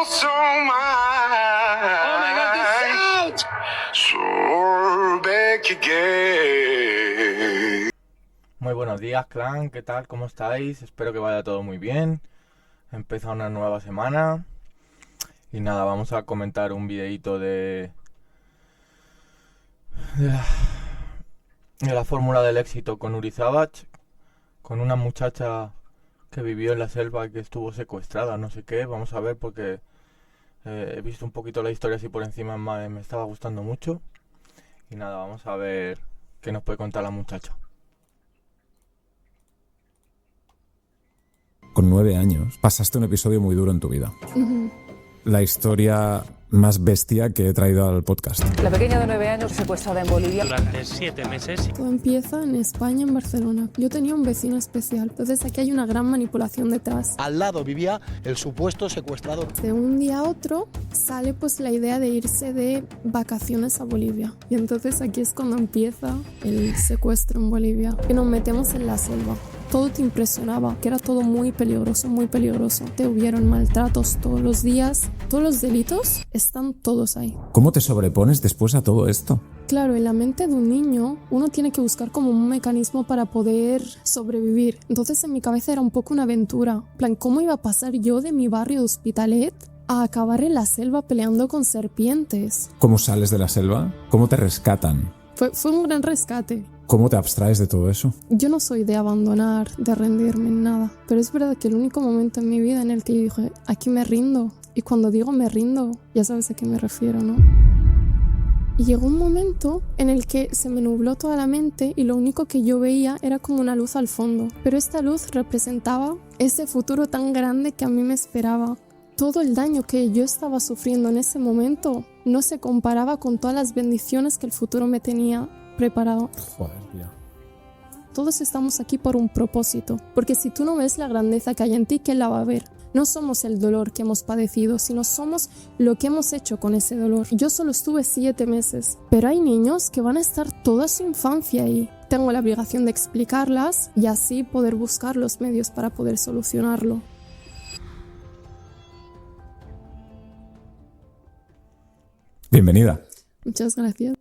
so mine. Oh my God, this out! So back again. Muy buenos días, clan, ¿qué tal? ¿Cómo estáis? Espero que vaya todo muy bien. Empieza una nueva semana. Y nada, vamos a comentar un videíto de la fórmula del éxito con Uri Savage, con una muchacha que vivió en la selva y que estuvo secuestrada, no sé qué. Vamos a ver porque he visto un poquito la historia así por encima, me estaba gustando mucho. Y nada, vamos a ver qué nos puede contar la muchacha. Con 9 años pasaste un episodio muy duro en tu vida. La historia más bestia que he traído al podcast. La pequeña de 9 años secuestrada en Bolivia. Durante 7 meses. Todo empieza en España, en Barcelona. Yo tenía un vecino especial, entonces aquí hay una gran manipulación detrás. Al lado vivía el supuesto secuestrador. De un día a otro sale pues la idea de irse de vacaciones a Bolivia. Y entonces aquí es cuando empieza el secuestro en Bolivia. Y nos metemos en la selva. Todo te impresionaba, que era todo muy peligroso, muy peligroso. Te hubieron maltratos todos los días. Todos los delitos están todos ahí. ¿Cómo te sobrepones después a todo esto? Claro, en la mente de un niño uno tiene que buscar como un mecanismo para poder sobrevivir. Entonces en mi cabeza era un poco una aventura. En plan, ¿cómo iba a pasar yo de mi barrio de Hospitalet a acabar en la selva peleando con serpientes? ¿Cómo sales de la selva? ¿Cómo te rescatan? Fue un gran rescate. ¿Cómo te abstraes de todo eso? Yo no soy de abandonar, de rendirme en nada. Pero es verdad que el único momento en mi vida en el que yo dije, aquí me rindo. Y cuando digo me rindo, ya sabes a qué me refiero, ¿no? Y llegó un momento en el que se me nubló toda la mente y lo único que yo veía era como una luz al fondo. Pero esta luz representaba ese futuro tan grande que a mí me esperaba. Todo el daño que yo estaba sufriendo en ese momento no se comparaba con todas las bendiciones que el futuro me tenía preparado. Joder, tía. Todos estamos aquí por un propósito, porque si tú no ves la grandeza que hay en ti, ¿quién la va a ver? No somos el dolor que hemos padecido, sino somos lo que hemos hecho con ese dolor. Yo solo estuve 7 meses, pero hay niños que van a estar toda su infancia ahí. Tengo la obligación de explicarlas y así poder buscar los medios para poder solucionarlo. Bienvenida. Muchas gracias.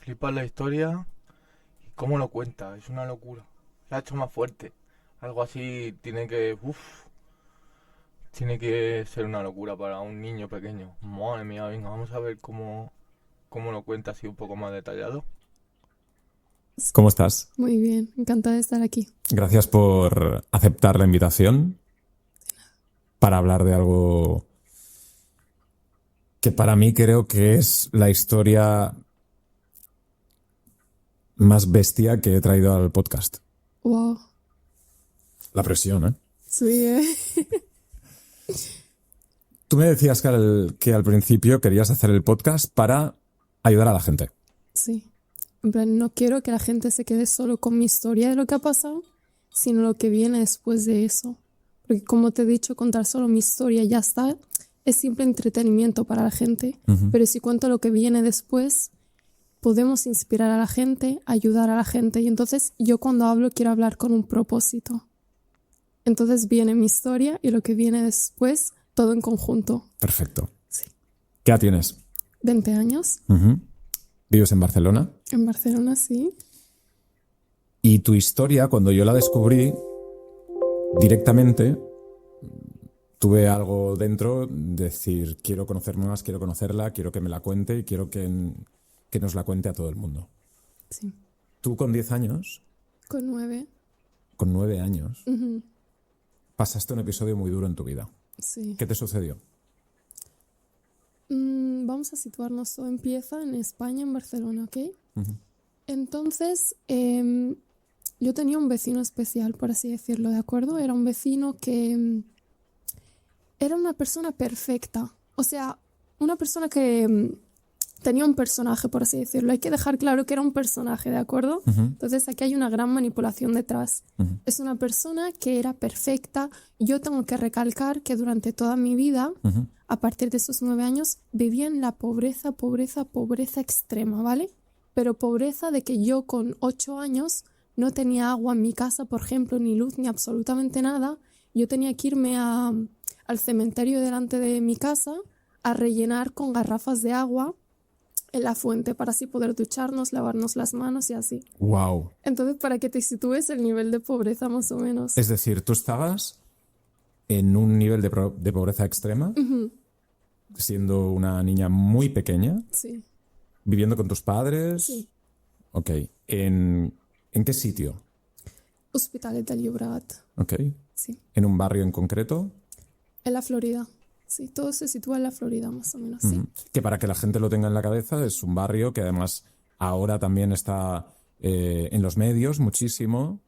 Flipas la historia y cómo lo cuenta, es una locura. La ha hecho más fuerte. Algo así tiene que ser una locura para un niño pequeño. Madre mía, venga, vamos a ver cómo lo cuenta así un poco más detallado. ¿Cómo estás? Muy bien, encantada de estar aquí. Gracias por aceptar la invitación para hablar de algo que para mí creo que es la historia más bestia que he traído al podcast. Wow. La presión, ¿eh? Sí, Tú me decías que al principio querías hacer el podcast para ayudar a la gente. Sí. En plan, no quiero que la gente se quede solo con mi historia de lo que ha pasado, sino lo que viene después de eso. Porque como te he dicho, contar solo mi historia ya está. Es simple entretenimiento para la gente. Pero si cuento lo que viene después, podemos inspirar a la gente, ayudar a la gente. Y entonces yo cuando hablo quiero hablar con un propósito. Entonces viene mi historia y lo que viene después, todo en conjunto. Perfecto. Sí. ¿Qué edad tienes? 20 años. ¿Vives en Barcelona? En Barcelona, sí. Y tu historia, cuando yo la descubrí, directamente tuve algo dentro, decir, quiero conocer más, quiero conocerla, quiero que me la cuente y quiero que nos la cuente a todo el mundo. Sí. Tú con 10 años, Con 9. con 9 años, pasaste un episodio muy duro en tu vida. Sí. ¿Qué te sucedió? Vamos a situarnos. Todo empieza en España, en Barcelona, ¿ok? Entonces, yo tenía un vecino especial, por así decirlo, ¿de acuerdo? Era un vecino que era una persona perfecta. O sea, una persona que tenía un personaje, por así decirlo. Hay que dejar claro que era un personaje, ¿de acuerdo? Entonces aquí hay una gran manipulación detrás. Es una persona que era perfecta. Yo tengo que recalcar que durante toda mi vida, a partir de esos 9 años, vivía en la pobreza extrema, ¿vale? Pero pobreza de que yo con 8 años no tenía agua en mi casa, por ejemplo, ni luz, ni absolutamente nada. yo tenía que irme al cementerio delante de mi casa a rellenar con garrafas de agua en la fuente para así poder ducharnos, lavarnos las manos y así. Wow. Entonces, para que te sitúes el nivel de pobreza más o menos. Es decir, tú estabas en un nivel de pobreza extrema, siendo una niña muy pequeña, Sí, viviendo con tus padres. sí. Ok. ¿En qué sitio? Hospitalet de Llobregat. Ok. Sí. ¿En un barrio en concreto? En la Florida. Sí, todo se sitúa en la Florida más o menos, sí. Que para que la gente lo tenga en la cabeza, es un barrio que además ahora también está en los medios muchísimo,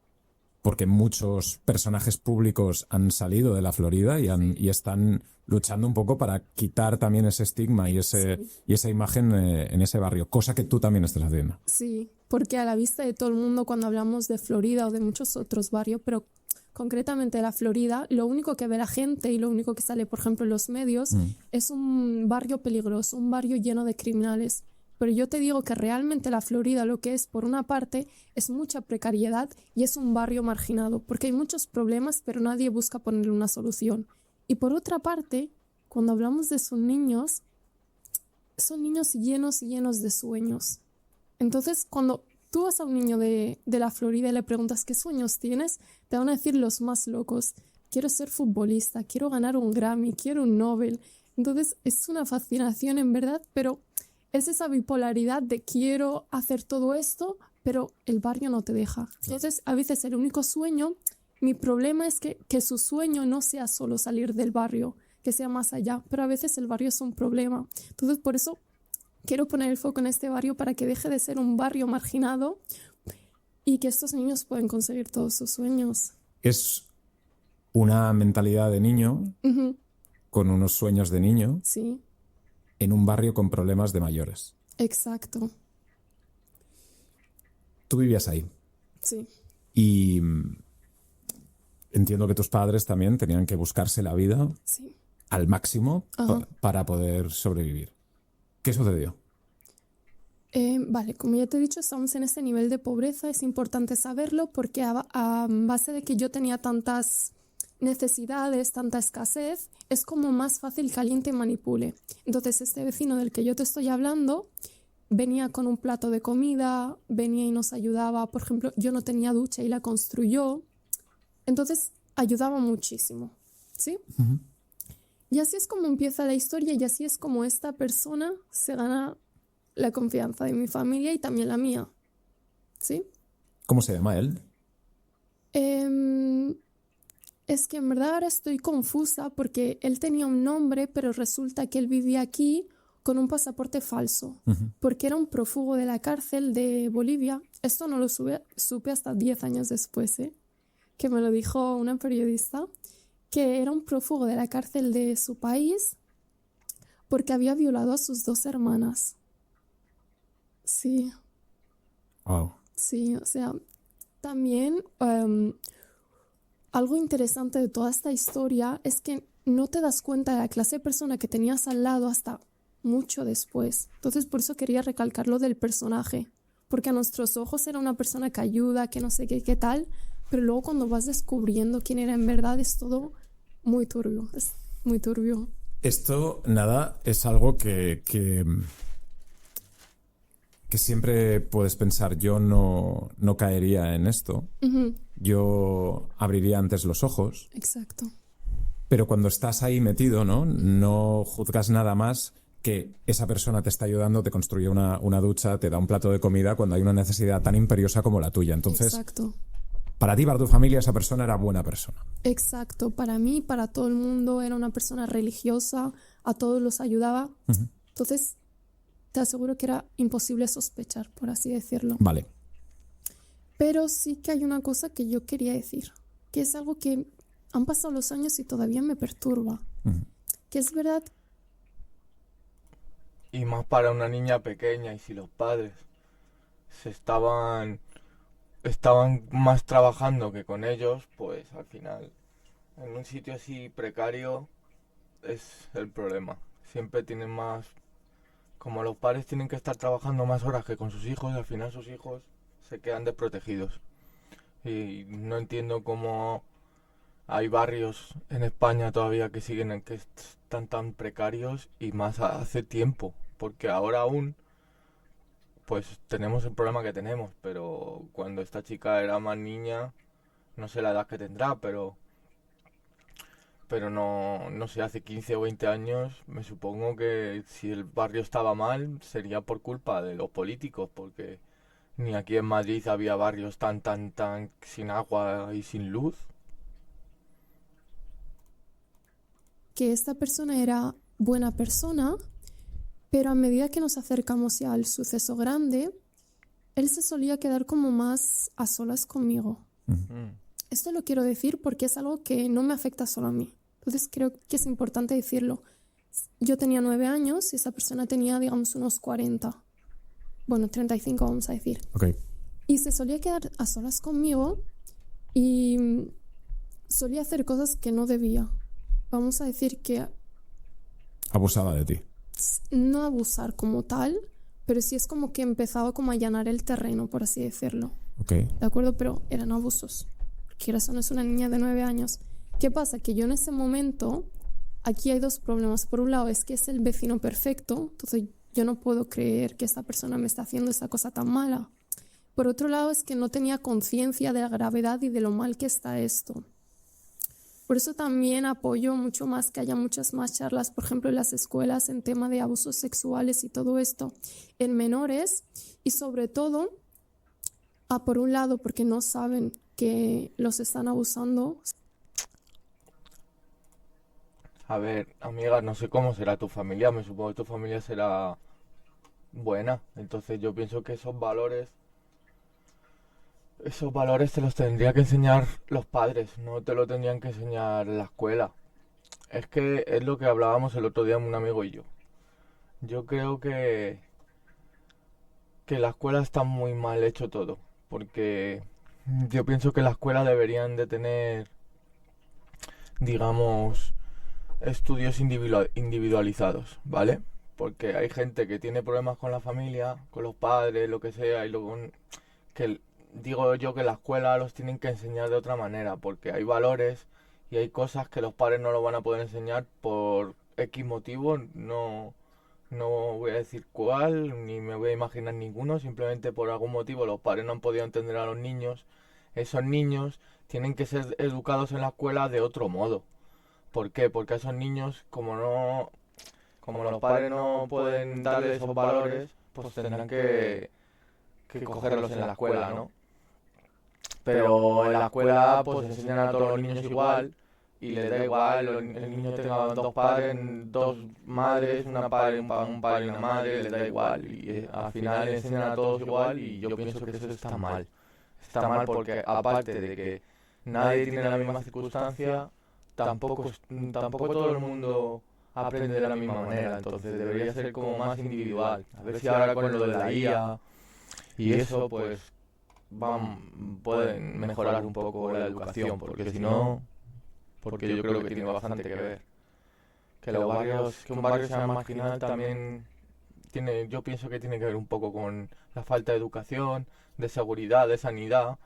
porque muchos personajes públicos han salido de la Florida y están luchando un poco para quitar también ese estigma y esa imagen en ese barrio, cosa que tú también estás haciendo. Sí, porque a la vista de todo el mundo cuando hablamos de Florida o de muchos otros barrios, pero concretamente de la Florida, lo único que ve la gente y lo único que sale, por ejemplo, en los medios es un barrio peligroso, un barrio lleno de criminales. Pero yo te digo que realmente la Florida lo que es, por una parte, es mucha precariedad y es un barrio marginado, porque hay muchos problemas, pero nadie busca ponerle una solución. Y por otra parte, cuando hablamos de sus niños, son niños llenos y llenos de sueños. Entonces, cuando tú vas a un niño de la Florida y le preguntas ¿qué sueños tienes? Te van a decir los más locos. Quiero ser futbolista, quiero ganar un Grammy, quiero un Nobel. Entonces, es una fascinación en verdad, pero es esa bipolaridad de quiero hacer todo esto, pero el barrio no te deja. Entonces, a veces el único sueño, mi problema es que su sueño no sea solo salir del barrio, que sea más allá, pero a veces el barrio es un problema. Entonces, por eso quiero poner el foco en este barrio para que deje de ser un barrio marginado y que estos niños puedan conseguir todos sus sueños. Es una mentalidad de niño, con unos sueños de niño, Sí, en un barrio con problemas de mayores. exacto. Tú vivías ahí Sí, y entiendo que tus padres también tenían que buscarse la vida sí. al máximo Ajá. para poder sobrevivir. ¿Qué sucedió? Vale, como ya te he dicho, estamos en este nivel de pobreza. Es importante saberlo porque a base de que yo tenía tantas necesidades, tanta escasez, es como más fácil que alguien te manipule. Entonces, este vecino del que yo te estoy hablando venía con un plato de comida, venía y nos ayudaba. Por ejemplo, yo no tenía ducha y la construyó. Entonces, ayudaba muchísimo, ¿sí? Y así es como empieza la historia y así es como esta persona se gana la confianza de mi familia y también la mía, ¿sí? ¿Cómo se llama él? Es que en verdad ahora estoy confusa porque él tenía un nombre, pero resulta que él vivía aquí con un pasaporte falso, porque era un prófugo de la cárcel de Bolivia. Esto no lo supe hasta 10 años después, que me lo dijo una periodista, que era un prófugo de la cárcel de su país porque había violado a sus 2 hermanas. Sí, Wow. sí, o sea, también algo interesante de toda esta historia es que no te das cuenta de la clase de persona que tenías al lado hasta mucho después. Entonces, por eso quería recalcar lo del personaje, porque a nuestros ojos era una persona que ayuda, que no sé qué, qué tal, pero luego cuando vas descubriendo quién era en verdad es todo muy turbio, es muy turbio. Esto, nada, es algo que siempre puedes pensar, yo no caería en esto, yo abriría antes los ojos, Exacto. pero cuando estás ahí metido, no juzgas nada más que esa persona te está ayudando, te construye una ducha, te da un plato de comida cuando hay una necesidad tan imperiosa como la tuya. Entonces, Exacto. para ti, para tu familia, esa persona era buena persona. Exacto, para mí, para todo el mundo, era una persona religiosa, a todos los ayudaba. Entonces, te aseguro que era imposible sospechar, por así decirlo. Vale. Pero sí que hay una cosa que yo quería decir, que es algo que han pasado los años y todavía me perturba. Que es verdad. Y más para una niña pequeña, y si los padres estaban más trabajando que con ellos, pues al final en un sitio así precario es el problema. Siempre tienen más, como los padres tienen que estar trabajando más horas que con sus hijos, al final sus hijos se quedan desprotegidos. Y no entiendo cómo hay barrios en España todavía que que están tan precarios y más hace tiempo, porque ahora aún pues tenemos el problema que tenemos, pero cuando esta chica era más niña, no sé la edad que tendrá, pero no sé, hace 15 o 20 años me supongo que si el barrio estaba mal sería por culpa de los políticos, porque ni aquí en Madrid había barrios tan sin agua y sin luz. Que esta persona era buena persona, pero a medida que nos acercamos ya al suceso grande, él se solía quedar como más a solas conmigo. Mm. Esto lo quiero decir porque es algo que no me afecta solo a mí. Entonces creo que es importante decirlo. Yo tenía 9 años y esa persona tenía, digamos, unos 40. Bueno, 35 vamos a decir. Ok. Y se solía quedar a solas conmigo y solía hacer cosas que no debía. Vamos a decir que Abusaba de ti. no abusar como tal, pero sí es como que empezaba como a allanar el terreno, por así decirlo. Ok. ¿De acuerdo? Pero eran abusos. Porque eso no es una niña de 9 años. ¿Qué pasa? Que yo en ese momento, aquí hay dos problemas. Por un lado es que es el vecino perfecto, entonces yo no puedo creer que esta persona me está haciendo esa cosa tan mala. Por otro lado es que no tenía conciencia de la gravedad y de lo mal que está esto. Por eso también apoyo mucho más que haya muchas más charlas, por ejemplo, en las escuelas en tema de abusos sexuales y todo esto en menores, y sobre todo, por un lado, porque no saben que los están abusando. A ver, amiga, no sé cómo será tu familia, me supongo que tu familia será buena, entonces yo pienso que esos valores te los tendría que enseñar los padres, no te lo tendrían que enseñar la escuela. Es que es lo que hablábamos el otro día un amigo y yo. Yo creo que la escuela está muy mal hecho todo, porque yo pienso que la escuela deberían de tener, digamos, estudios individualizados, ¿vale? Porque hay gente que tiene problemas con la familia, con los padres, lo que sea, y luego que digo yo que la escuela los tienen que enseñar de otra manera, porque hay valores y hay cosas que los padres no lo van a poder enseñar por X motivo, no voy a decir cuál, ni me voy a imaginar ninguno, simplemente por algún motivo los padres no han podido entender a los niños. Esos niños tienen que ser educados en la escuela de otro modo. ¿Por qué? Porque a esos niños, como los padres no pueden darles esos valores, pues tendrán que cogerlos en la escuela, ¿no? Pero en la escuela pues enseñan a todos los niños igual y les da igual, el niño tenga dos padres, dos madres, un padre y una madre, les da igual. Y al final enseñan a todos igual y yo pienso que eso está mal. Está mal porque aparte de que nadie tiene la misma circunstancia, tampoco todo el mundo aprende de la misma manera, entonces debería ser como más individual. A ver si ahora con lo de la IA y eso pues pueden mejorar un poco la educación, porque si no, porque yo creo que tiene bastante que ver. Que un barrio sea marginal también yo pienso que tiene que ver un poco con la falta de educación, de seguridad, de sanidad,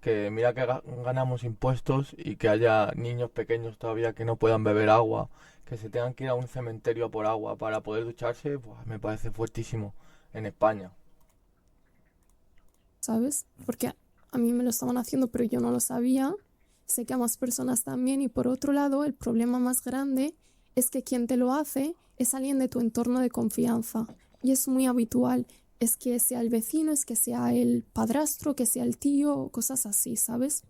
que mira que ganamos impuestos y que haya niños pequeños todavía que no puedan beber agua, que se tengan que ir a un cementerio a por agua para poder ducharse, pues me parece fuertísimo en España. ¿Sabes? Porque a mí me lo estaban haciendo, pero yo no lo sabía. Sé que a más personas también. Y por otro lado, el problema más grande es que quien te lo hace es alguien de tu entorno de confianza. Y es muy habitual. Es que sea el vecino, es que sea el padrastro, que sea el tío, cosas así, ¿sabes?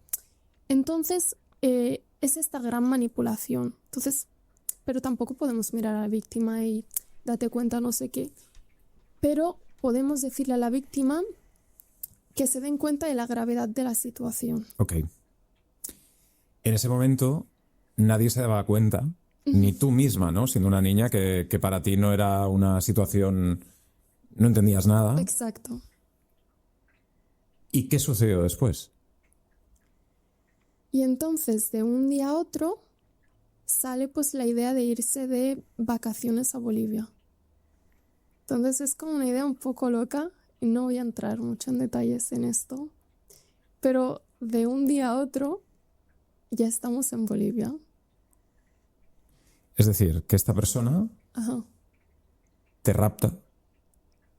Entonces, es esta gran manipulación. Entonces, pero tampoco podemos mirar a la víctima y date cuenta no sé qué. Pero podemos decirle a la víctima que se den cuenta de la gravedad de la situación. Ok. En ese momento nadie se daba cuenta, ni tú misma, ¿no? Siendo una niña que para ti no era una situación, no entendías nada. Exacto. ¿Y qué sucedió después? Y entonces, de un día a otro, sale pues la idea de irse de vacaciones a Bolivia. Entonces es como una idea un poco loca. Y no voy a entrar mucho en detalles en esto, pero de un día a otro ya estamos en Bolivia. Es decir, que esta persona Ajá, te rapta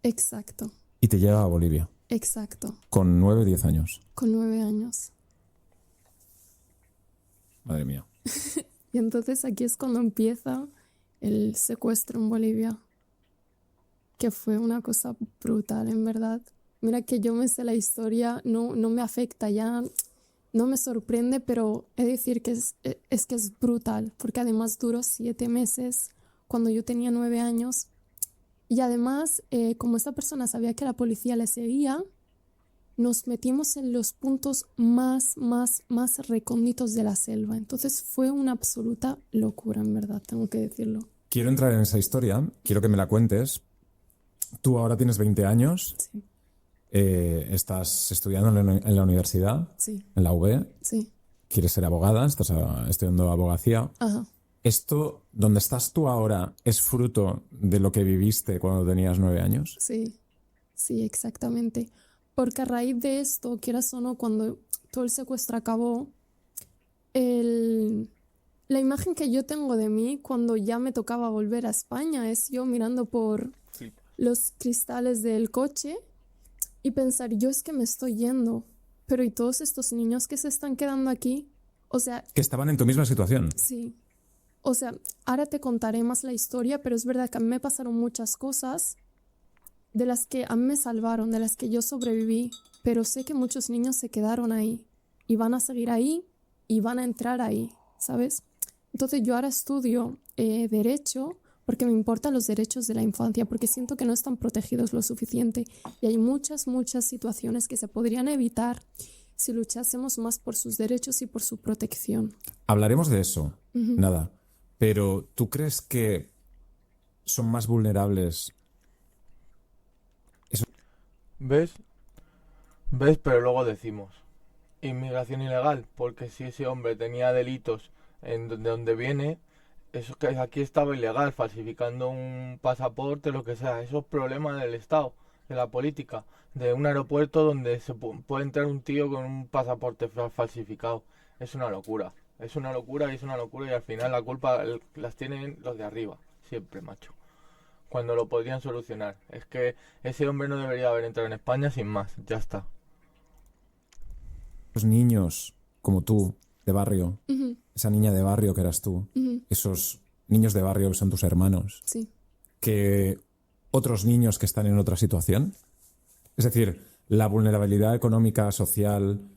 exacto, y te lleva a Bolivia exacto, con 9, 10 años. con 9 años. Madre mía. Y entonces aquí es cuando empieza el secuestro en Bolivia, que fue una cosa brutal, en verdad. Mira que yo me sé la historia, no me afecta ya, no me sorprende, pero he de decir que es que es brutal, porque además duró 7 meses cuando yo tenía 9 años. Y además, como esta persona sabía que la policía le seguía, nos metimos en los puntos más recónditos de la selva. Entonces fue una absoluta locura, en verdad, tengo que decirlo. Quiero entrar en esa historia, quiero que me la cuentes. Tú ahora tienes 20 años, Sí, estás estudiando en la universidad, sí, en la UB, sí. quieres ser abogada, estás estudiando abogacía. Ajá. ¿Esto, donde estás tú ahora, es fruto de lo que viviste cuando tenías 9 años? Sí, sí, exactamente. Porque a raíz de esto, quieras o no, cuando todo el secuestro acabó, la imagen que yo tengo de mí cuando ya me tocaba volver a España es yo mirando por los cristales del coche y pensar, yo es que me estoy yendo, pero ¿y todos estos niños que se están quedando aquí? O sea, Que estaban en tu misma situación. sí. O sea, ahora te contaré más la historia, pero es verdad que a mí me pasaron muchas cosas de las que a mí me salvaron, de las que yo sobreviví, pero sé que muchos niños se quedaron ahí y van a seguir ahí y van a entrar ahí, ¿sabes? Entonces yo ahora estudio Derecho porque me importan los derechos de la infancia, porque siento que no están protegidos lo suficiente y hay muchas situaciones que se podrían evitar si luchásemos más por sus derechos y por su protección. Hablaremos de eso, nada. Pero ¿tú crees que son más vulnerables? ¿Ves? ¿Ves? Pero luego decimos inmigración ilegal, porque si ese hombre tenía delitos de donde viene, eso que aquí estaba ilegal, falsificando un pasaporte, lo que sea, eso es problema del Estado, de la política, de un aeropuerto donde puede entrar un tío con un pasaporte falsificado. Es una locura. Es una locura y es una locura y al final la culpa las tienen los de arriba, siempre, macho. Cuando lo podrían solucionar. Es que ese hombre no debería haber entrado en España sin más, ya está. Los niños como tú, de barrio, Ujú, esa niña de barrio que eras tú, ujú, esos niños de barrio que son tus hermanos, sí. que otros niños que están en otra situación. Es decir, la vulnerabilidad económica, social,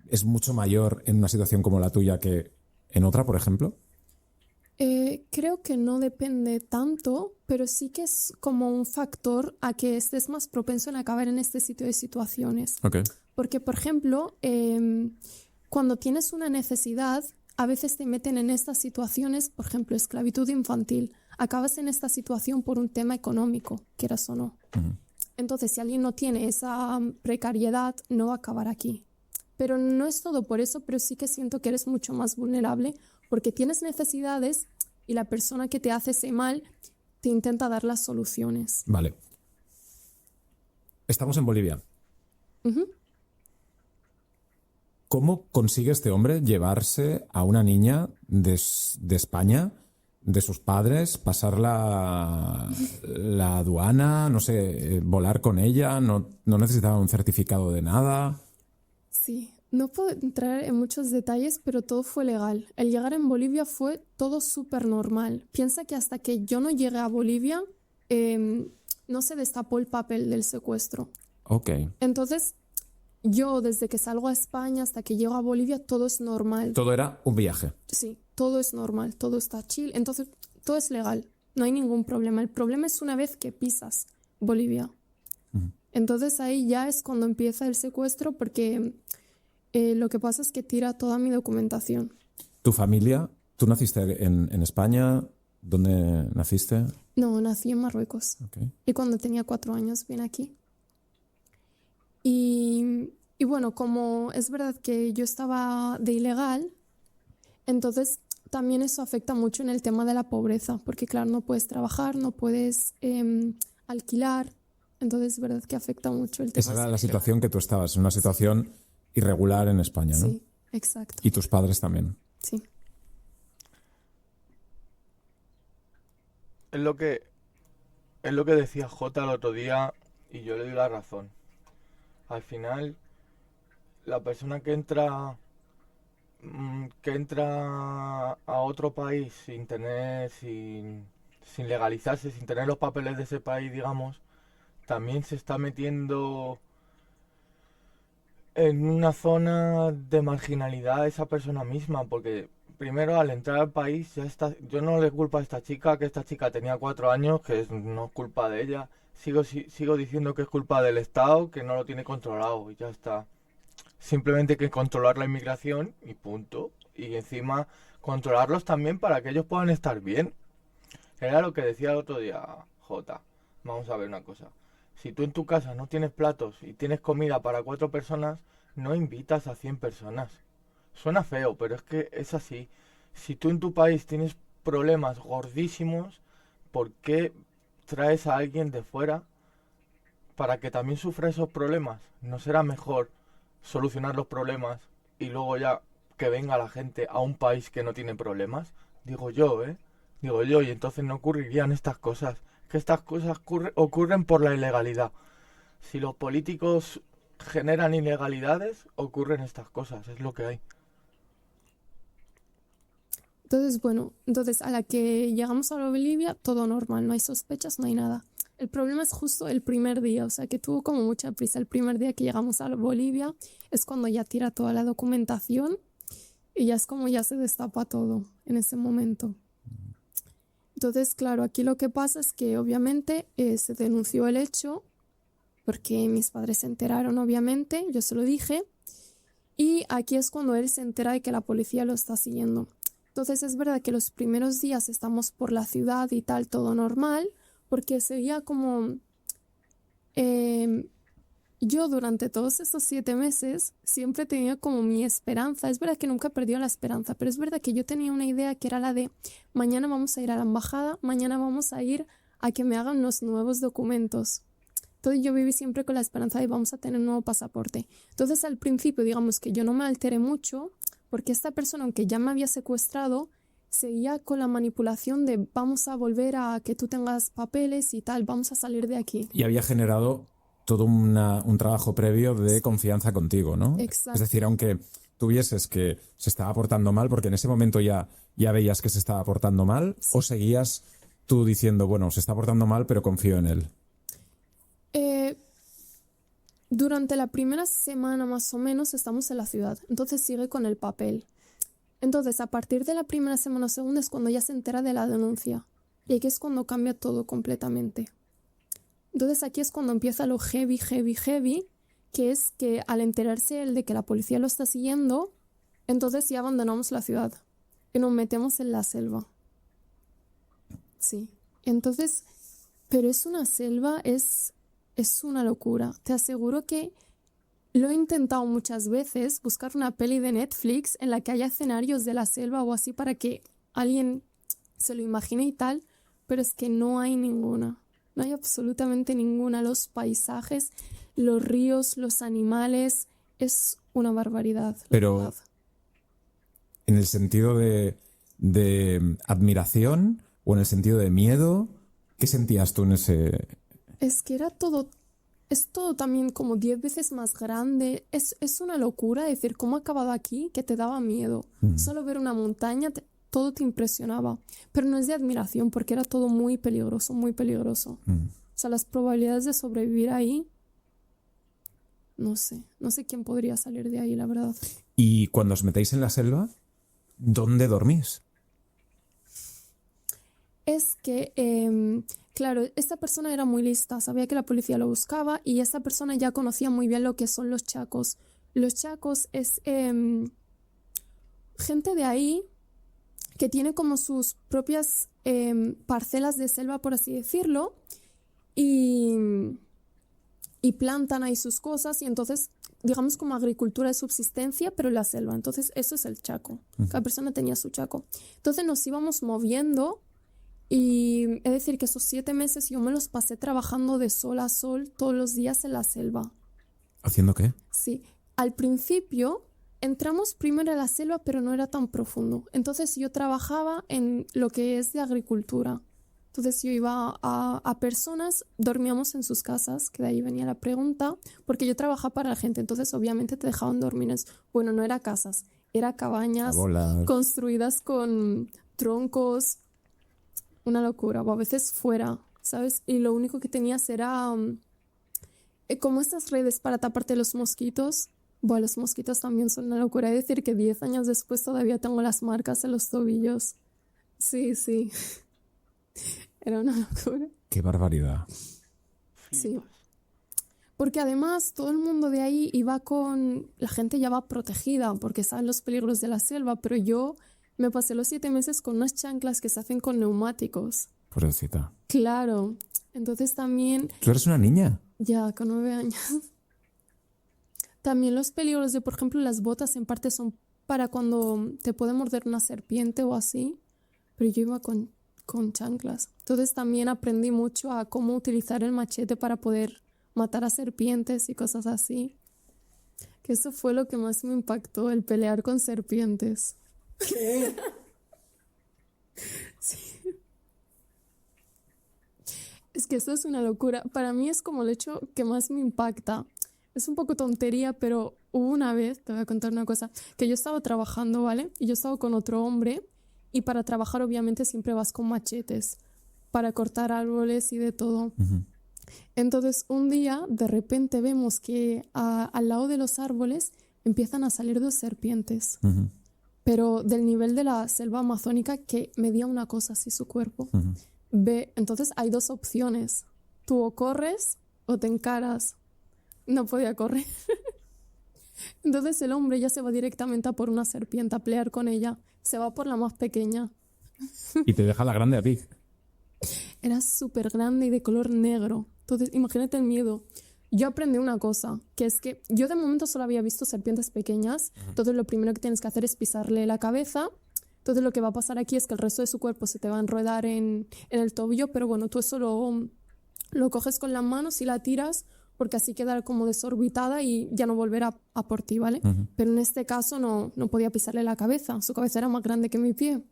es mucho mayor en una situación como la tuya que en otra, por ejemplo. Creo que no depende tanto, pero sí que es como un factor a que estés más propenso en acabar en este sitio de situaciones. Ok. Porque, por ejemplo, cuando tienes una necesidad, a veces te meten en estas situaciones, por ejemplo, esclavitud infantil. Acabas en esta situación por un tema económico, quieras o no. Entonces, si alguien no tiene esa precariedad, no va a acabar aquí. Pero no es todo por eso, pero sí que siento que eres mucho más vulnerable porque tienes necesidades y la persona que te hace ese mal te intenta dar las soluciones. Vale. Estamos en Bolivia. Ujú. ¿Cómo consigue este hombre llevarse a una niña de España, de sus padres, pasar la aduana, no sé, volar con ella? No necesitaba un certificado de nada. Sí, no puedo entrar en muchos detalles, pero todo fue legal. El llegar en Bolivia fue todo súper normal. Piensa que hasta que yo no llegué a Bolivia, no se destapó el papel del secuestro. Ok. Entonces, yo desde que salgo a España hasta que llego a Bolivia, todo es normal. Todo era un viaje. Sí, todo es normal, todo está chill. Entonces, todo es legal, no hay ningún problema. El problema es una vez que pisas Bolivia. Entonces ahí ya es cuando empieza el secuestro porque lo que pasa es que tira toda mi documentación. ¿Tu familia? ¿Tú naciste en España? ¿Dónde naciste? No, nací en Marruecos. Okay. Y cuando tenía 4 años vine aquí. Y bueno, como es verdad que yo estaba de ilegal, entonces también eso afecta mucho en el tema de la pobreza, porque claro, no puedes trabajar, no puedes alquilar, entonces es verdad que afecta mucho el tema. Esa era la situación que tú estabas, una situación irregular en España, ¿no? Sí, exacto. Y tus padres también. Sí. Es lo que decía Jota el otro día y yo le doy la razón. Al final, la persona que entra a otro país sin legalizarse, sin tener los papeles de ese país, digamos, también se está metiendo en una zona de marginalidad a esa persona misma, porque primero al entrar al país ya está, yo no le culpo a esta chica, que esta chica tenía 4 años, no es culpa de ella, sigo diciendo que es culpa del Estado, que no lo tiene controlado y ya está. Simplemente hay que controlar la inmigración y punto. Y encima controlarlos también para que ellos puedan estar bien. Era lo que decía el otro día Jota. Vamos a ver una cosa. Si tú en tu casa no tienes platos y tienes comida para 4 personas, no invitas a 100 personas. Suena feo, pero es que es así. Si tú en tu país tienes problemas gordísimos, ¿por qué traes a alguien de fuera para que también sufra esos problemas? ¿No será mejor solucionar los problemas y luego ya que venga la gente a un país que no tiene problemas? Digo yo, y entonces no ocurrirían estas cosas. Que estas cosas ocurren por la ilegalidad. Si los políticos generan ilegalidades, ocurren estas cosas, es lo que hay. Entonces, bueno, a la que llegamos a Bolivia, todo normal, no hay sospechas, no hay nada. El problema es justo el primer día, o sea, que tuvo como mucha prisa. El primer día que llegamos a Bolivia es cuando ya tira toda la documentación y ya es como ya se destapa todo en ese momento. Entonces, claro, aquí lo que pasa es que obviamente se denunció el hecho porque mis padres se enteraron, obviamente, yo se lo dije, y aquí es cuando él se entera de que la policía lo está siguiendo. Entonces es verdad que los primeros días estamos por la ciudad y tal, todo normal, porque sería como... yo durante todos esos 7 meses siempre tenía como mi esperanza. Es verdad que nunca he perdido la esperanza, pero es verdad que yo tenía una idea que era la de mañana vamos a ir a la embajada, mañana vamos a ir a que me hagan los nuevos documentos. Entonces yo viví siempre con la esperanza de vamos a tener un nuevo pasaporte. Entonces al principio digamos que yo no me alteré mucho porque esta persona, aunque ya me había secuestrado, seguía con la manipulación de vamos a volver a que tú tengas papeles y tal, vamos a salir de aquí. Y había generado todo un trabajo previo de confianza contigo, ¿no? Exacto. Es decir, aunque tuvieses que se estaba portando mal, porque en ese momento ya veías que se estaba portando mal, sí. ¿O seguías tú diciendo, bueno, se está portando mal, pero confío en él? Durante la primera semana más o menos estamos en la ciudad, entonces sigue con el papel. Entonces a partir de la primera semana o segunda es cuando ya se entera de la denuncia y aquí es cuando cambia todo completamente. Entonces aquí es cuando empieza lo heavy, que es que al enterarse él de que la policía lo está siguiendo, entonces ya abandonamos la ciudad y nos metemos en la selva. Sí, entonces, pero es una selva, es una locura. Te aseguro que lo he intentado muchas veces, buscar una peli de Netflix en la que haya escenarios de la selva o así para que alguien se lo imagine y tal, pero es que no hay ninguna. No hay absolutamente ninguna. Los paisajes, los ríos, los animales, es una barbaridad. Pero en el sentido de admiración o en el sentido de miedo, ¿qué sentías tú en ese...? Es que era todo... Es todo también como 10 veces más grande. Es una locura decir cómo ha acabado aquí que te daba miedo. Solo ver una montaña, todo te impresionaba. Pero no es de admiración porque era todo muy peligroso, muy peligroso. O sea, las probabilidades de sobrevivir ahí, no sé quién podría salir de ahí, la verdad. Y cuando os metéis en la selva, ¿dónde dormís? Es que... claro, esta persona era muy lista, sabía que la policía lo buscaba y esta persona ya conocía muy bien lo que son los chacos. Los chacos es gente de ahí que tiene como sus propias parcelas de selva, por así decirlo, y plantan ahí sus cosas y entonces, digamos como agricultura de subsistencia, pero en la selva. Entonces eso es el chaco. Cada persona tenía su chaco. Entonces nos íbamos moviendo. Y es decir que esos 7 meses yo me los pasé trabajando de sol a sol todos los días en la selva. ¿Haciendo qué? Sí, al principio entramos primero a la selva, pero no era tan profundo. Entonces yo trabajaba en lo que es de agricultura. Entonces yo iba a personas, dormíamos en sus casas, que de ahí venía la pregunta, porque yo trabajaba para la gente, entonces obviamente te dejaban dormir bueno, no era casas, era cabañas construidas con troncos, una locura, o a veces fuera, ¿sabes? Y lo único que tenías era como estas redes para taparte los mosquitos. Bueno, los mosquitos también son una locura. Es decir, que 10 años después todavía tengo las marcas en los tobillos. Sí, sí. Era una locura. Qué barbaridad. Sí. Porque además todo el mundo de ahí iba con... La gente ya va protegida porque saben los peligros de la selva, pero yo me pasé los 7 meses con unas chanclas que se hacen con neumáticos. Pobrecita. Claro. Entonces también... ¿Tú eres una niña? Ya, con 9 años. También los peligros de, por ejemplo, las botas en parte son para cuando te puede morder una serpiente o así, pero yo iba con chanclas. Entonces también aprendí mucho a cómo utilizar el machete para poder matar a serpientes y cosas así. Que eso fue lo que más me impactó, el pelear con serpientes. ¿Qué? Sí. Es que eso es una locura. Para mí es como el hecho que más me impacta. Es un poco tontería, pero hubo una vez, te voy a contar una cosa, que yo estaba trabajando, ¿vale? Y yo estaba con otro hombre y para trabajar obviamente siempre vas con machetes para cortar árboles y de todo. Uh-huh. Entonces un día de repente vemos que al lado de los árboles empiezan a salir 2 serpientes, Uh-huh. pero del nivel de la selva amazónica que medía una cosa así su cuerpo. Uh-huh. Entonces hay 2 opciones. Tú o corres o te encaras. No podía correr. Entonces el hombre ya se va directamente a por una serpiente, a pelear con ella. Se va por la más pequeña. Y te deja la grande a ti. Era súper grande y de color negro. Entonces imagínate el miedo. Yo aprendí una cosa, que es que yo de momento solo había visto serpientes pequeñas. Entonces lo primero que tienes que hacer es pisarle la cabeza. Entonces lo que va a pasar aquí es que el resto de su cuerpo se te va a enredar en el tobillo, pero bueno, tú eso lo coges con las manos y la tiras, porque así queda como desorbitada y ya no volverá a por ti, ¿vale? Uh-huh. Pero en este caso no podía pisarle la cabeza, su cabeza era más grande que mi pie.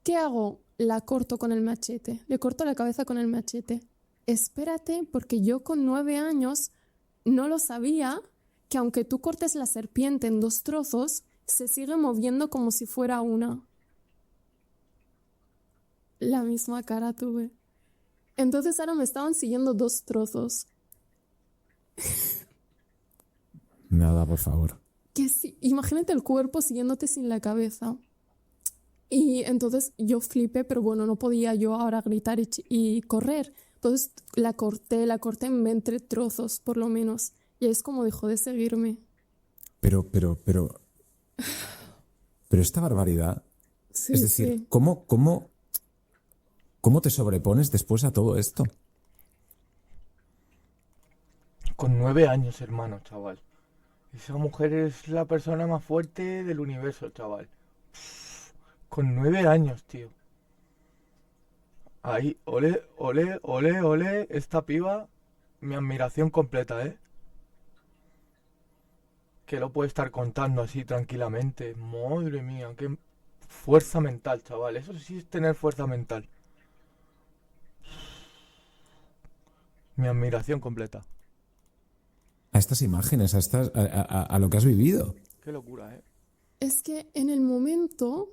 ¿Qué hago? La corto con el machete, le corto la cabeza con el machete. Espérate, porque yo con 9 años no lo sabía, que aunque tú cortes la serpiente en 2 trozos, se sigue moviendo como si fuera una. La misma cara tuve. Entonces ahora me estaban siguiendo 2 trozos. Nada, por favor. Que sí, imagínate el cuerpo siguiéndote sin la cabeza. Y entonces yo flipé, pero bueno, no podía yo ahora gritar y correr. Entonces la corté en 20 trozos, por lo menos. Y es como dejó de seguirme. Pero esta barbaridad, Sí, es decir, sí. ¿cómo te sobrepones después a todo esto? Con 9 años, hermano, chaval. Esa mujer es la persona más fuerte del universo, chaval. Con 9 años, tío. Ahí, ole, ole, ole, ole, esta piba, mi admiración completa, ¿eh? Que lo puede estar contando así tranquilamente. Madre mía, qué fuerza mental, chaval. Eso sí es tener fuerza mental. Mi admiración completa. A estas imágenes, a lo que has vivido. Qué locura, ¿eh? Es que en el momento,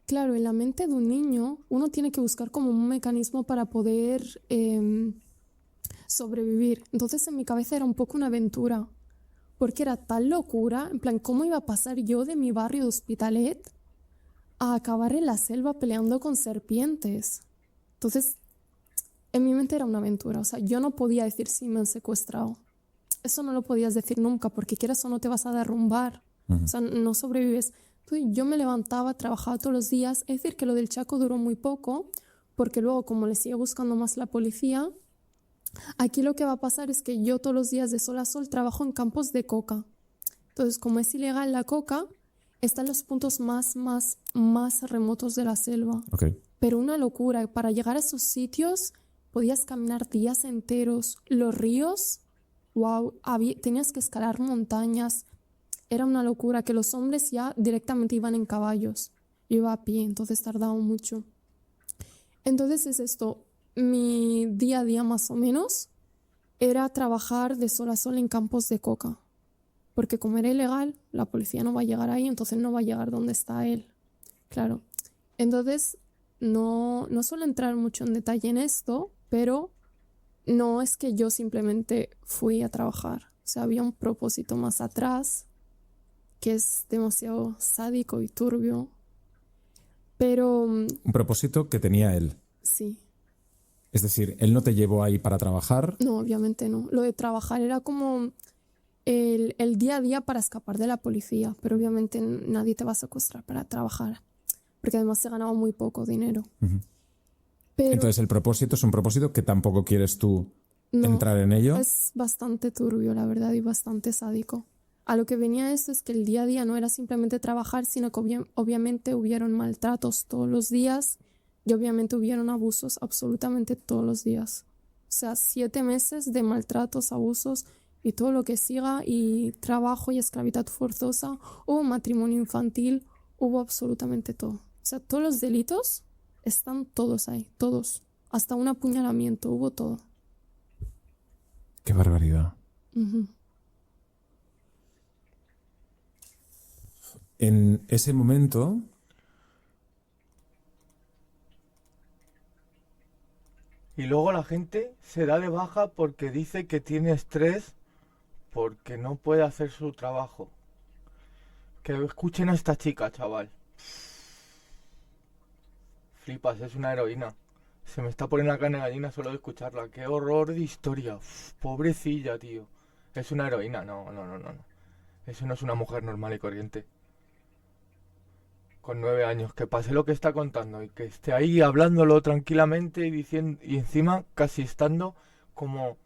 claro, en la mente de un niño, uno tiene que buscar como un mecanismo para poder sobrevivir. Entonces en mi cabeza era un poco una aventura, porque era tal locura, en plan, ¿cómo iba a pasar yo de mi barrio de Hospitalet a acabar en la selva peleando con serpientes? Entonces, en mi mente era una aventura, o sea, yo no podía decir si me han secuestrado. Eso no lo podías decir nunca, porque quieras o no te vas a derrumbar. Uh-huh. O sea, no sobrevives. Entonces, yo me levantaba, trabajaba todos los días. Es decir, que lo del Chaco duró muy poco, porque luego, como le sigue buscando más la policía, aquí lo que va a pasar es que yo todos los días de sol a sol trabajo en campos de coca. Entonces, como es ilegal la coca, está en los puntos más remotos de la selva. Okay. Pero una locura. Para llegar a esos sitios podías caminar días enteros. Los ríos, wow, tenías que escalar montañas. era una locura, que los hombres ya directamente iban en caballos. Yo iba a pie, entonces tardaba mucho. Entonces es esto, mi día a día más o menos era trabajar de sol a sol en campos de coca. Porque como era ilegal, la policía no va a llegar ahí, entonces no va a llegar donde está él. Claro. Entonces no suelo entrar mucho en detalle en esto, pero no es que yo simplemente fui a trabajar. O sea, había un propósito más atrás que es demasiado sádico y turbio. Pero Un propósito que tenía él. sí, Es decir, él no te llevó ahí para trabajar. no, obviamente no. Lo de trabajar era como el día a día para escapar de la policía, pero obviamente nadie te va a secuestrar para trabajar, porque además se ganaba muy poco dinero. Pero Entonces el propósito es un propósito que tampoco quieres tú no, entrar en ello. es bastante turbio, la verdad, y bastante sádico. A lo que venía esto es que el día a día no era simplemente trabajar, sino que obviamente hubieron maltratos todos los días y obviamente hubieron abusos absolutamente todos los días. O sea, 7 meses de maltratos, abusos y todo lo que siga, y trabajo y esclavitud forzosa, hubo matrimonio infantil, hubo absolutamente todo. O sea, todos los delitos están todos ahí, todos. Hasta un apuñalamiento, hubo todo. Qué barbaridad. Ujú. En ese momento, Y luego la gente se da de baja porque dice que tiene estrés porque no puede hacer su trabajo. Que escuchen a esta chica, chaval. Flipas, es una heroína. Se me está poniendo la carne de gallina solo de escucharla. Qué horror de historia. Uf, pobrecilla, tío. Es una heroína. No. Eso no es una mujer normal y corriente. Con 9 años, que pase lo que está contando y que esté ahí hablándolo tranquilamente y diciendo, y encima casi estando como...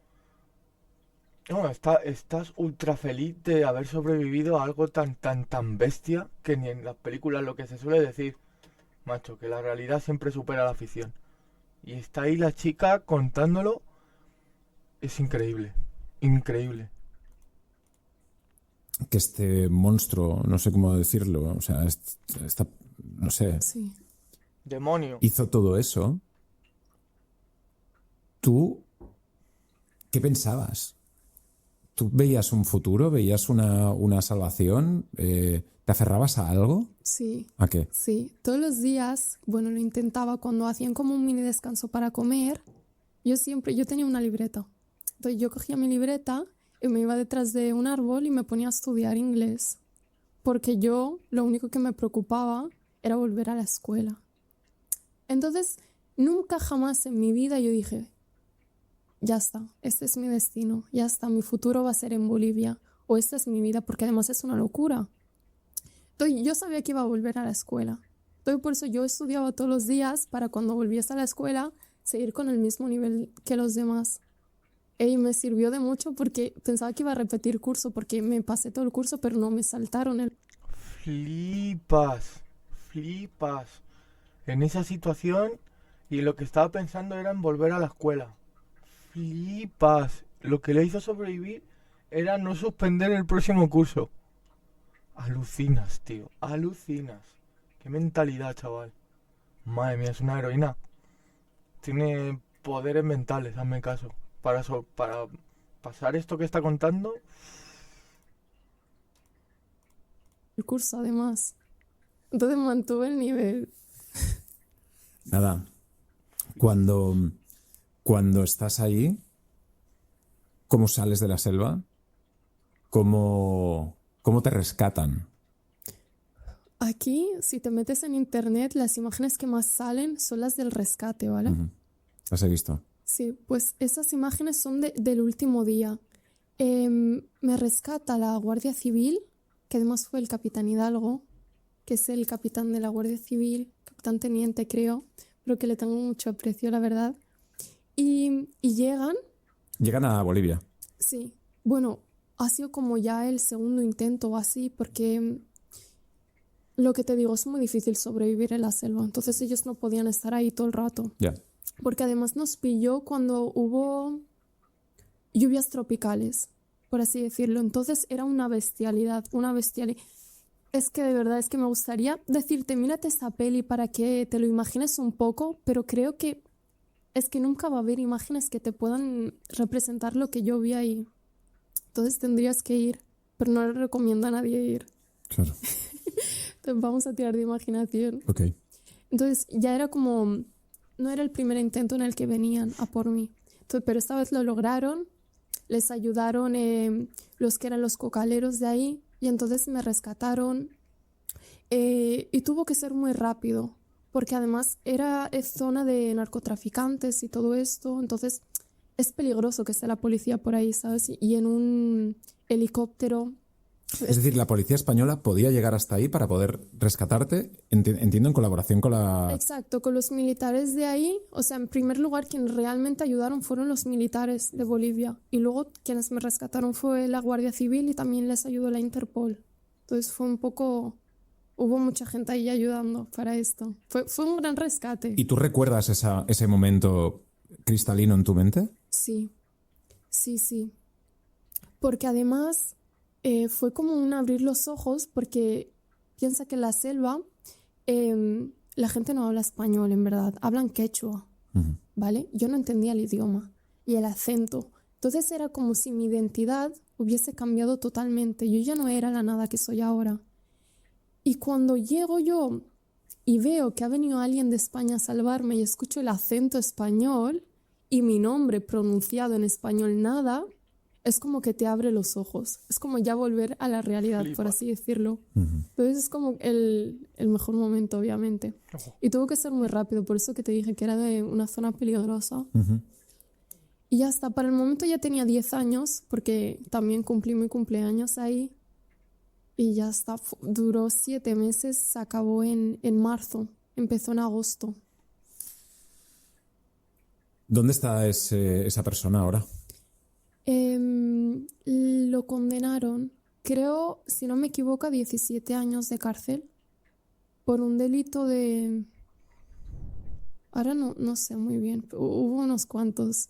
No, estás ultra feliz de haber sobrevivido a algo tan bestia que ni en las películas, lo que se suele decir, macho, que la realidad siempre supera la ficción. Y está ahí la chica contándolo. Es increíble. Increíble. que este monstruo, no sé cómo decirlo, o sea, no sé, Sí. Demonio. hizo todo eso. ¿Tú qué pensabas? ¿Tú veías un futuro? ¿Veías una salvación? ¿Te aferrabas a algo? Sí, ¿A qué? sí. Todos los días, bueno, lo intentaba cuando hacían como un mini descanso para comer. Yo tenía una libreta. Entonces yo cogía mi libreta y me iba detrás de un árbol y me ponía a estudiar inglés. Porque lo único que me preocupaba era volver a la escuela. Entonces, nunca jamás en mi vida yo dije, ya está, este es mi destino, ya está, mi futuro va a ser en Bolivia, o esta es mi vida, porque además es una locura. Entonces, yo sabía que iba a volver a la escuela. Entonces, por eso yo estudiaba todos los días para cuando volviese a la escuela seguir con el mismo nivel que los demás. Y me sirvió de mucho porque pensaba que iba a repetir curso, porque me pasé todo el curso, pero no me saltaron el... Flipas. En esa situación, y lo que estaba pensando era en volver a la escuela. Flipas. Lo que le hizo sobrevivir era no suspender el próximo curso. Alucinas, tío. Alucinas. Qué mentalidad, chaval. Madre mía, es una heroína. Tiene poderes mentales, hazme caso. Para pasar esto que está contando. curso además. Entonces mantuve el nivel. Nada. Cuando estás ahí, ¿cómo sales de la selva? ¿Cómo te rescatan? Aquí, si te metes en internet, las imágenes que más salen son las del rescate, ¿vale? Ujú. Las he visto. Sí, pues esas imágenes son del último día. Me rescata la Guardia Civil, que además fue el capitán Hidalgo, que es el capitán de la Guardia Civil, capitán teniente creo, pero que le tengo mucho aprecio, la verdad. Y llegan, Llegan a Bolivia. sí, bueno, ha sido como ya el segundo intento o así, porque lo que te digo, es muy difícil sobrevivir en la selva, entonces ellos no podían estar ahí todo el rato. Ya. Porque además nos pilló cuando hubo lluvias tropicales, por así decirlo. Entonces era una bestialidad, una bestialidad. Es que de verdad, es que me gustaría decirte, mírate esta peli para que te lo imagines un poco, pero creo que es que nunca va a haber imágenes que te puedan representar lo que yo vi ahí. Entonces tendrías que ir, pero no le recomiendo a nadie ir. Claro. Entonces vamos a tirar de imaginación. Ok. Entonces ya era como, no era el primer intento en el que venían a por mí. Entonces, pero esta vez lo lograron, les ayudaron los que eran los cocaleros de ahí y entonces me rescataron y tuvo que ser muy rápido porque además es zona de narcotraficantes y todo esto, entonces es peligroso que esté la policía por ahí, ¿sabes? Y en un helicóptero. Es decir, la policía española podía llegar hasta ahí para poder rescatarte, entiendo, en colaboración con la... Exacto, con los militares de ahí. O sea, en primer lugar, quienes realmente ayudaron fueron los militares de Bolivia. Y luego quienes me rescataron fue la Guardia Civil y también les ayudó la Interpol. Entonces fue un poco... Hubo mucha gente ahí ayudando para esto. Fue un gran rescate. ¿Y tú recuerdas ese momento cristalino en tu mente? Sí, sí. Porque además... fue como un abrir los ojos porque piensa que en la selva la gente no habla español, en verdad, hablan quechua, ¿vale? Yo no entendía el idioma y el acento. Entonces era como si mi identidad hubiese cambiado totalmente. Yo ya no era la nada que soy ahora. Y cuando llego yo y veo que ha venido alguien de España a salvarme y escucho el acento español y mi nombre pronunciado en español nada... Es como que te abre los ojos. Es como ya volver a la realidad, por así decirlo. Entonces es como el mejor momento, obviamente. Y tuvo que ser muy rápido, por eso que te dije que era de una zona peligrosa. Y ya está, para el momento ya tenía 10 años, porque también cumplí mi cumpleaños ahí. Y ya está, duró 7 meses, se acabó en marzo, empezó en agosto. ¿Dónde está esa persona ahora? Lo condenaron, creo, si no me equivoco, a 17 años de cárcel por un delito de... Ahora no sé muy bien, hubo unos cuantos.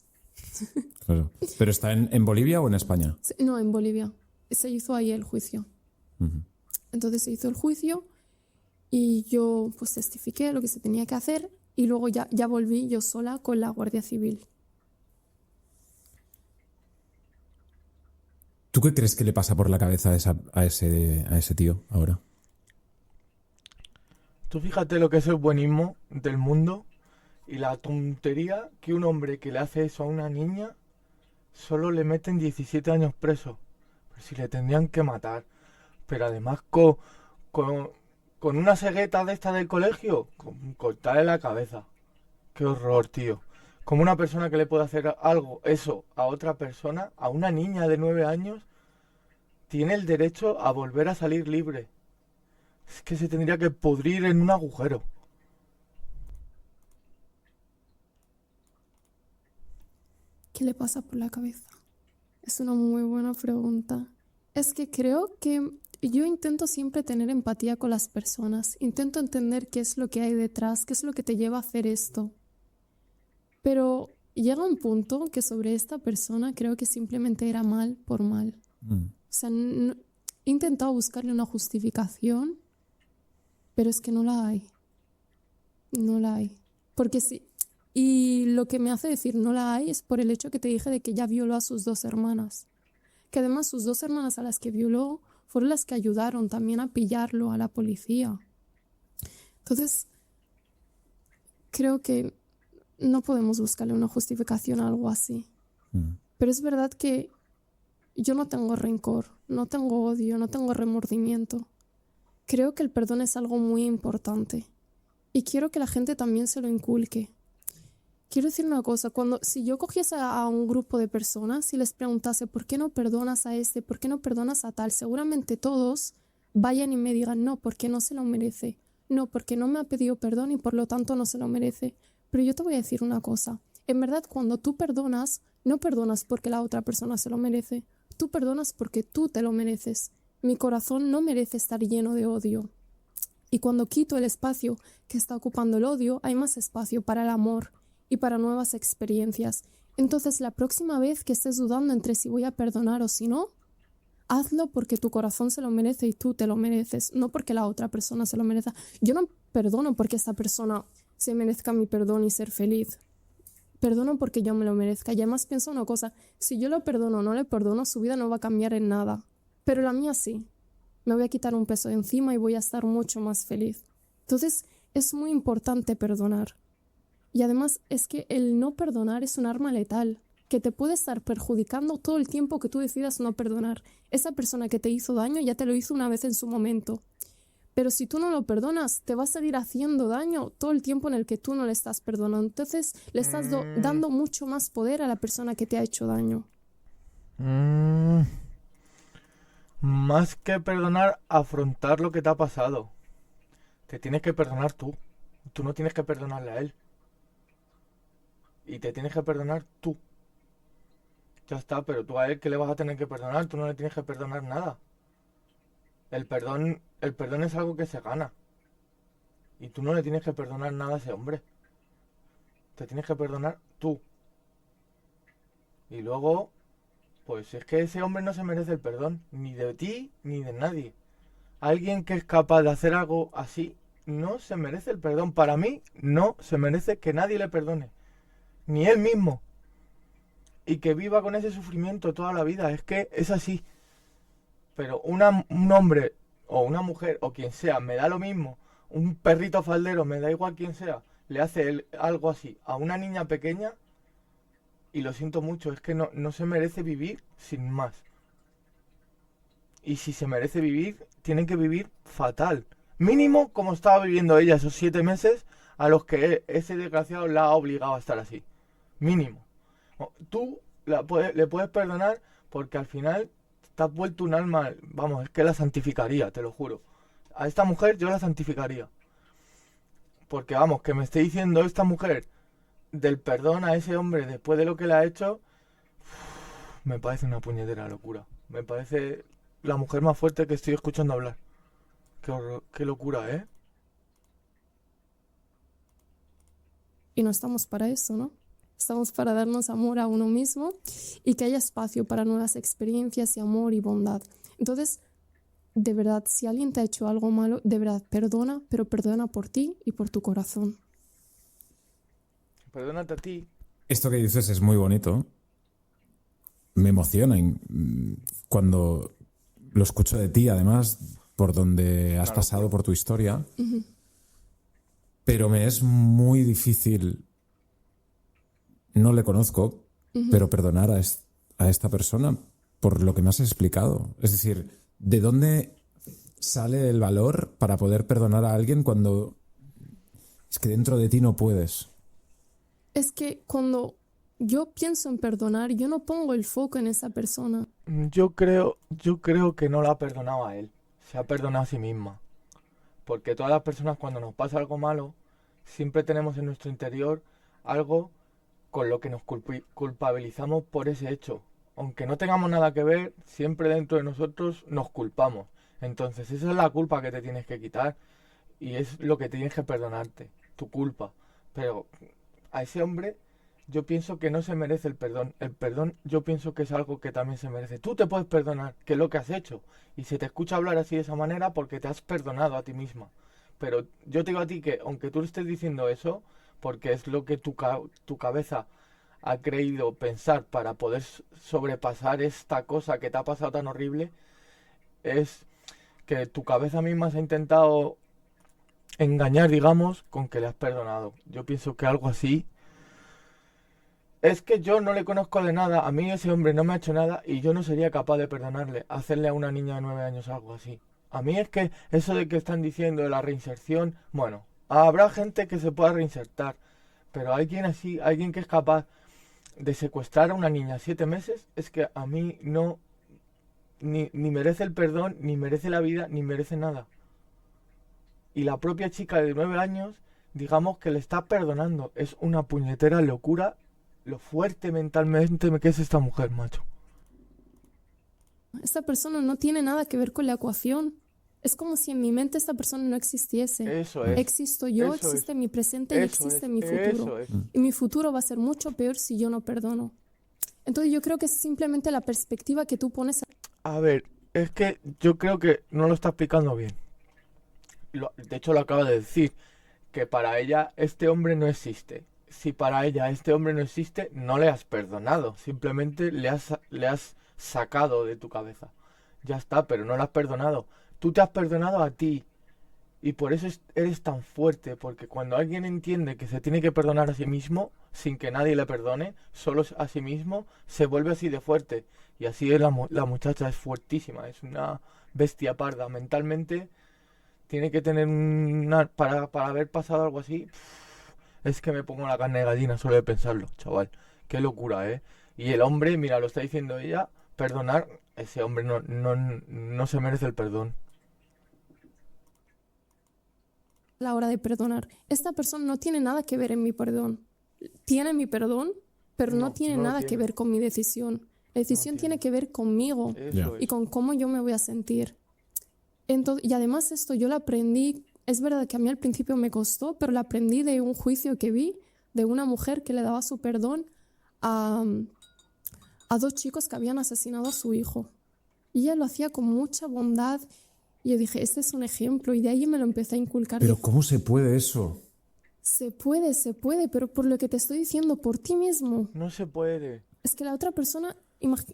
Claro. ¿Pero está en Bolivia o en España? No, en Bolivia. Se hizo ahí el juicio. Entonces se hizo el juicio y yo pues testifiqué lo que se tenía que hacer y luego ya volví yo sola con la Guardia Civil. ¿Tú qué crees que le pasa por la cabeza a ese tío ahora? Tú fíjate lo que es el buenismo del mundo y la tontería que un hombre que le hace eso a una niña solo le meten 17 años preso. Pero si le tendrían que matar. Pero además con una cegueta de esta del colegio, cortarle la cabeza. Qué horror, tío. Como una persona que le puede hacer algo, eso, a otra persona, a una niña de 9 años, tiene el derecho a volver a salir libre. Es que se tendría que pudrir en un agujero. ¿Qué le pasa por la cabeza? Es una muy buena pregunta. Es que creo que yo intento siempre tener empatía con las personas. Intento entender qué es lo que hay detrás, qué es lo que te lleva a hacer esto. Pero llega un punto que sobre esta persona creo que simplemente era mal por mal. O sea, he intentado buscarle una justificación, pero es que no la hay. No la hay. Porque sí. Y lo que me hace decir no la hay es por el hecho que te dije de que ya violó a sus 2 hermanas. Que además sus 2 hermanas a las que violó fueron las que ayudaron también a pillarlo a la policía. Entonces, creo que no podemos buscarle una justificación a algo así. Pero es verdad que yo no tengo rencor, no tengo odio, no tengo remordimiento. Creo que el perdón es algo muy importante. Y quiero que la gente también se lo inculque. Quiero decir una cosa, si yo cogiese a un grupo de personas y les preguntase ¿por qué no perdonas a este? ¿Por qué no perdonas a tal? Seguramente todos vayan y me digan no, porque no se lo merece. No, porque no me ha pedido perdón y por lo tanto no se lo merece. Pero yo te voy a decir una cosa. En verdad, cuando tú perdonas, no perdonas porque la otra persona se lo merece. Tú perdonas porque tú te lo mereces. Mi corazón no merece estar lleno de odio. Y cuando quito el espacio que está ocupando el odio, hay más espacio para el amor y para nuevas experiencias. Entonces, la próxima vez que estés dudando entre si voy a perdonar o si no, hazlo porque tu corazón se lo merece y tú te lo mereces, no porque la otra persona se lo merezca. Yo no perdono porque esta persona se merezca mi perdón y ser feliz. Perdono porque yo me lo merezca. Y además pienso una cosa, si yo lo perdono o no le perdono, su vida no va a cambiar en nada. Pero la mía sí. Me voy a quitar un peso de encima y voy a estar mucho más feliz. Entonces, es muy importante perdonar. Y además es que el no perdonar es un arma letal que te puede estar perjudicando todo el tiempo que tú decidas no perdonar. Esa persona que te hizo daño ya te lo hizo una vez en su momento. Pero si tú no lo perdonas, te va a seguir haciendo daño todo el tiempo en el que tú no le estás perdonando. Entonces, le estás dando mucho más poder a la persona que te ha hecho daño. Más que perdonar, afrontar lo que te ha pasado. Te tienes que perdonar tú. Tú no tienes que perdonarle a él. Y te tienes que perdonar tú. Ya está, pero tú a él, ¿qué le vas a tener que perdonar? Tú no le tienes que perdonar nada. El perdón es algo que se gana. Y tú no le tienes que perdonar nada a ese hombre. Te tienes que perdonar tú. Y luego, pues es que ese hombre no se merece el perdón. Ni de ti, ni de nadie. Alguien que es capaz de hacer algo así, no se merece el perdón. Para mí, no se merece que nadie le perdone. Ni él mismo. Y que viva con ese sufrimiento toda la vida. Es que es así. Pero un hombre o una mujer o quien sea, me da lo mismo. Un perrito faldero, me da igual quién sea, le hace algo así a una niña pequeña y lo siento mucho, es que no se merece vivir sin más. Y si se merece vivir, tienen que vivir fatal. Mínimo como estaba viviendo ella esos 7 meses a los que ese desgraciado la ha obligado a estar así. Mínimo. Tú le puedes perdonar porque al final te has vuelto un alma, vamos, es que la santificaría, te lo juro. A esta mujer yo la santificaría. Porque vamos, que me esté diciendo esta mujer del perdón a ese hombre después de lo que le ha hecho, me parece una puñetera locura. Me parece la mujer más fuerte que estoy escuchando hablar. Qué locura, ¿eh? Y no estamos para eso, ¿no? Estamos para darnos amor a uno mismo y que haya espacio para nuevas experiencias y amor y bondad. Entonces, de verdad, si alguien te ha hecho algo malo, de verdad, perdona, pero perdona por ti y por tu corazón. Perdónate a ti. Esto que dices es muy bonito. Me emociona cuando lo escucho de ti, además, por donde has pasado, por tu historia. Pero me es muy difícil, no le conozco, pero perdonar a esta persona por lo que me has explicado. Es decir, ¿de dónde sale el valor para poder perdonar a alguien cuando es que dentro de ti no puedes? Es que cuando yo pienso en perdonar, yo no pongo el foco en esa persona. Yo creo que no la ha perdonado a él. Se ha perdonado a sí misma. Porque todas las personas cuando nos pasa algo malo, siempre tenemos en nuestro interior algo con lo que nos culpabilizamos por ese hecho. Aunque no tengamos nada que ver, siempre dentro de nosotros nos culpamos. Entonces esa es la culpa que te tienes que quitar y es lo que tienes que perdonarte, tu culpa. Pero a ese hombre yo pienso que no se merece el perdón. El perdón yo pienso que es algo que también se merece. Tú te puedes perdonar, que es lo que has hecho. Y se te escucha hablar así de esa manera porque te has perdonado a ti misma. Pero yo te digo a ti que aunque tú estés diciendo eso, porque es lo que tu cabeza ha creído pensar para poder sobrepasar esta cosa que te ha pasado tan horrible, es que tu cabeza misma se ha intentado engañar, digamos, con que le has perdonado. Yo pienso que algo así. Es que yo no le conozco de nada, a mí ese hombre no me ha hecho nada y yo no sería capaz de perdonarle, hacerle a una niña de 9 años algo así. A mí es que eso de que están diciendo de la reinserción, bueno, habrá gente que se pueda reinsertar, pero alguien así, alguien que es capaz de secuestrar a una niña 7 meses, es que a mí no, ni merece el perdón, ni merece la vida, ni merece nada. Y la propia chica de 9 años, digamos que le está perdonando, es una puñetera locura lo fuerte mentalmente que es esta mujer, macho. Esta persona no tiene nada que ver con la ecuación. Es como si en mi mente esta persona no existiese. Eso es. Existo yo, Eso existe es. mi presente y Eso existe es. mi Eso futuro. es. Y mi futuro va a ser mucho peor si yo no perdono. Entonces yo creo que es simplemente la perspectiva que tú pones. A ver, es que yo creo que no lo está explicando bien. De hecho, lo acaba de decir, que para ella este hombre no existe. Si para ella este hombre no existe, no le has perdonado. Simplemente le has sacado de tu cabeza. Ya está, pero no le has perdonado. Tú te has perdonado a ti. Y por eso eres tan fuerte. Porque cuando alguien entiende que se tiene que perdonar a sí mismo, sin que nadie le perdone, solo a sí mismo, se vuelve así de fuerte. Y así es la muchacha, es fuertísima. Es una bestia parda. Mentalmente tiene que tener una... Para haber pasado algo así... Es que me pongo la carne de gallina solo de pensarlo, chaval. Qué locura, ¿eh? Y el hombre, mira, lo está diciendo ella, perdonar, ese hombre no se merece el perdón. La hora de perdonar. Esta persona no tiene nada que ver en mi perdón. Tiene mi perdón, pero no tiene no lo nada que tiene. ver con mi decisión. La decisión tiene que ver conmigo Eso y es. con cómo yo me voy a sentir. Entonces, y además esto yo lo aprendí, es verdad que a mí al principio me costó, pero lo aprendí de un juicio que vi de una mujer que le daba su perdón a 2 chicos que habían asesinado a su hijo. Y ella lo hacía con mucha bondad. Y yo dije, este es un ejemplo. Y de ahí me lo empecé a inculcar. Pero Dije, ¿cómo se puede eso? se puede, pero por lo que te estoy diciendo, por ti mismo. No se puede. Es que la otra persona,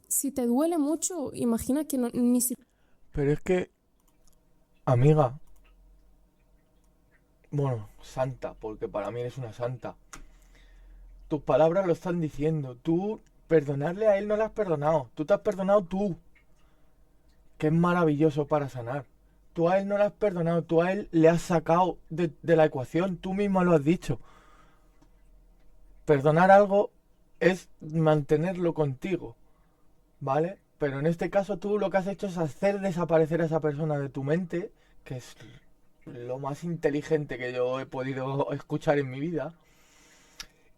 si te duele mucho, imagina que ni siquiera... Pero es que, amiga, bueno, santa, porque para mí eres una santa. Tus palabras lo están diciendo. Tú, perdonarle a él no le has perdonado. Tú te has perdonado tú. Que es maravilloso para sanar. Tú a él no le has perdonado. Tú a él le has sacado de la ecuación. Tú mismo lo has dicho. Perdonar algo es mantenerlo contigo. ¿Vale? Pero en este caso tú lo que has hecho es hacer desaparecer a esa persona de tu mente, que es lo más inteligente que yo he podido escuchar en mi vida.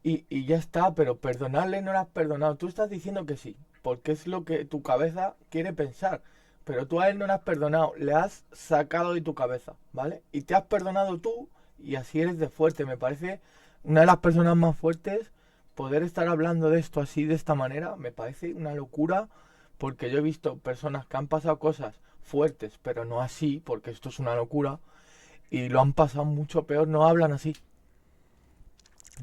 Y ya está, pero perdonarle no lo has perdonado. Tú estás diciendo que sí, porque es lo que tu cabeza quiere pensar. Pero tú a él no le has perdonado, le has sacado de tu cabeza, ¿vale? Y te has perdonado tú y así eres de fuerte. Me parece una de las personas más fuertes. Poder estar hablando de esto así, de esta manera, me parece una locura. Porque yo he visto personas que han pasado cosas fuertes, pero no así, porque esto es una locura. Y lo han pasado mucho peor, no hablan así.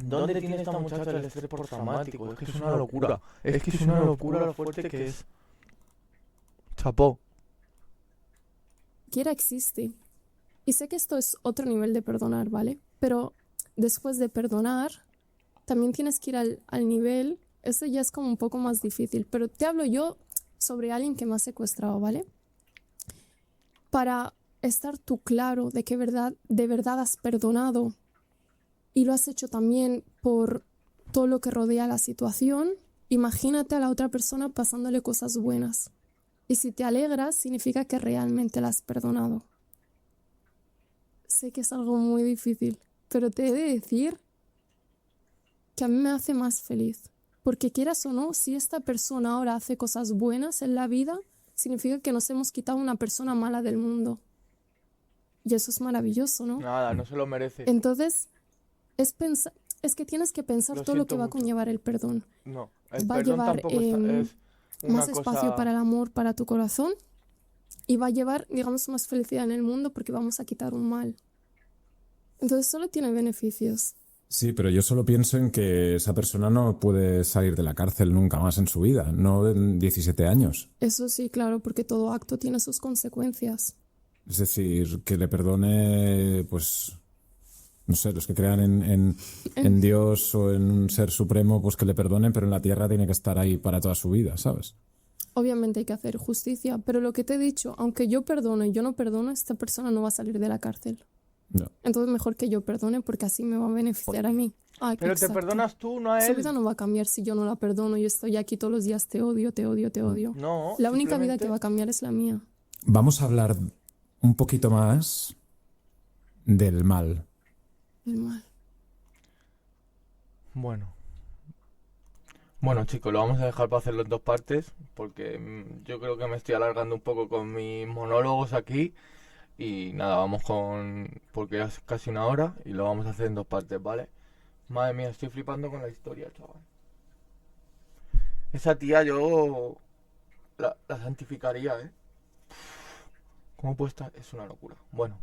¿Dónde tiene esta muchacha el estrés postraumático? Es que es una locura. Es que es una locura lo fuerte que es. Chapó. Siquiera existe. Y sé que esto es otro nivel de perdonar, ¿vale? Pero después de perdonar, también tienes que ir al nivel, eso ya es como un poco más difícil, pero te hablo yo sobre alguien que me ha secuestrado, ¿vale? Para estar tú claro de que de verdad has perdonado y lo has hecho también por todo lo que rodea la situación, imagínate a la otra persona pasándole cosas buenas. Y si te alegras, significa que realmente la has perdonado. Sé que es algo muy difícil, pero te he de decir que a mí me hace más feliz. Porque quieras o no, si esta persona ahora hace cosas buenas en la vida, significa que nos hemos quitado una persona mala del mundo. Y eso es maravilloso, ¿no? Nada, no se lo merece. Entonces, es que tienes que pensar Lo todo lo siento que va a mucho. conllevar el perdón. No, el Va a perdón llevar tampoco es una más espacio cosa... para el amor, para tu corazón, y va a llevar, digamos, más felicidad en el mundo porque vamos a quitar un mal. Entonces solo tiene beneficios. Sí, pero yo solo pienso en que esa persona no puede salir de la cárcel nunca más en su vida, no en 17 años. Eso sí, claro, porque todo acto tiene sus consecuencias. Es decir, que le perdone, pues, no sé, los que crean en Dios o en un ser supremo, pues que le perdonen, pero en la tierra tiene que estar ahí para toda su vida, ¿sabes? Obviamente hay que hacer justicia, pero lo que te he dicho, aunque yo perdono y yo no perdono, esta persona no va a salir de la cárcel. No. Entonces mejor que yo perdone porque así me va a beneficiar a mí. Ay, Pero te exacto. perdonas tú, no a Su él. vida no va a cambiar si yo no la perdono. Yo estoy aquí todos los días, te odio, te odio, te odio. No, La única vida simplemente- que va a cambiar es la mía. Vamos a hablar un poquito más del mal. El mal. Bueno. Bueno, chicos, lo vamos a dejar para hacerlo en 2 partes, porque yo creo que me estoy alargando un poco con mis monólogos aquí. Y nada, vamos con... porque ya es casi 1 hora y lo vamos a hacer en 2 partes, ¿vale? Madre mía, estoy flipando con la historia, chaval. Esa tía yo la santificaría, ¿eh? ¿Cómo puede estar? Es una locura. Bueno,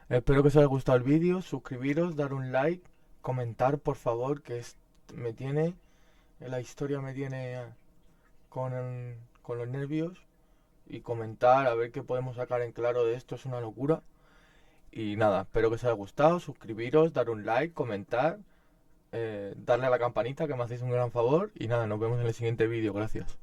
espero que os haya gustado el vídeo. Suscribiros, dar un like, comentar, por favor, que me tiene... La historia me tiene con los nervios. Y comentar, a ver qué podemos sacar en claro de esto. Es una locura. Y nada, espero que os haya gustado. Suscribiros, dar un like, comentar, darle a la campanita, que me hacéis un gran favor. Y nada, nos vemos en el siguiente vídeo. Gracias.